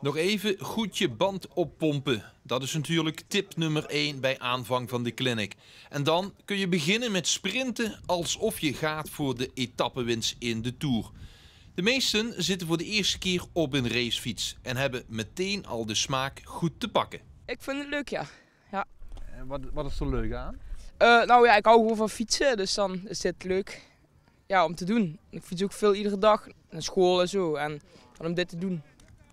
Nog even goed je band oppompen. Dat is natuurlijk tip nummer 1 bij aanvang van de clinic. En dan kun je beginnen met sprinten alsof je gaat voor de etappewinst in de Tour. De meesten zitten voor de eerste keer op een racefiets en hebben meteen al de smaak goed te pakken. Ik vind het leuk, ja. En wat is er leuk aan? Nou ja, ik hou gewoon van fietsen, dus dan is dit leuk om te doen. Ik fiets ook veel iedere dag naar school en zo. En dan om dit te doen,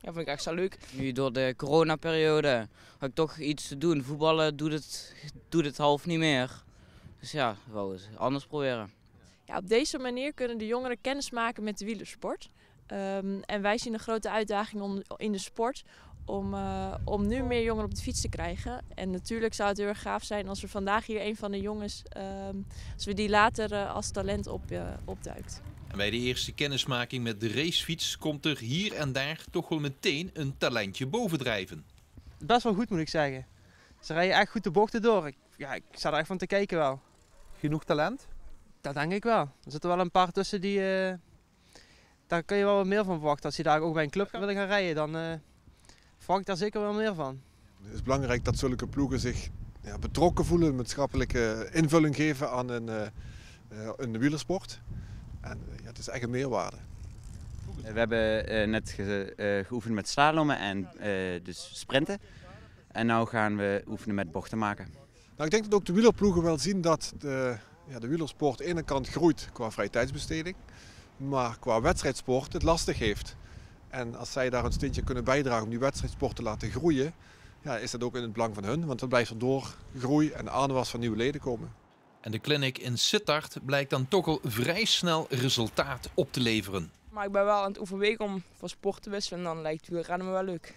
vind ik echt zo leuk. Nu door de coronaperiode had ik toch iets te doen. Voetballen doet het half niet meer. Dus ja, wou eens anders proberen. Ja, op deze manier kunnen de jongeren kennis maken met de wielersport. En wij zien een grote uitdaging in de sport om nu meer jongeren op de fiets te krijgen. En natuurlijk zou het heel erg gaaf zijn als we vandaag hier een van de jongens, als we die later als talent opduikt. En bij de eerste kennismaking met de racefiets komt er hier en daar toch wel meteen een talentje bovendrijven. Best wel goed, moet ik zeggen. Ze rijden echt goed de bochten door. Ik sta er echt van te kijken wel. Genoeg talent? Dat denk ik wel. Er zitten wel een paar tussen die... daar kun je wel wat meer van verwachten. Als je daar ook bij een club willen gaan rijden, dan verwacht ik daar zeker wel meer van. Het is belangrijk dat zulke ploegen zich betrokken voelen, een maatschappelijke invulling geven aan een wielersport. En het is echt een meerwaarde. We hebben net geoefend met slalommen en dus sprinten. En nu gaan we oefenen met bochten maken. Nou, ik denk dat ook de wielerploegen wel zien dat de wielersport aan de ene kant groeit qua vrije tijdsbesteding, maar qua wedstrijdsport het lastig heeft. En als zij daar een steentje kunnen bijdragen om die wedstrijdsport te laten groeien, is dat ook in het belang van hun. Want dan blijft er doorgroei en aanwas van nieuwe leden komen. En de clinic in Sittard blijkt dan toch al vrij snel resultaat op te leveren. Maar ik ben wel aan het overwegen om van sport te wisselen en dan lijkt wielrennen me wel leuk.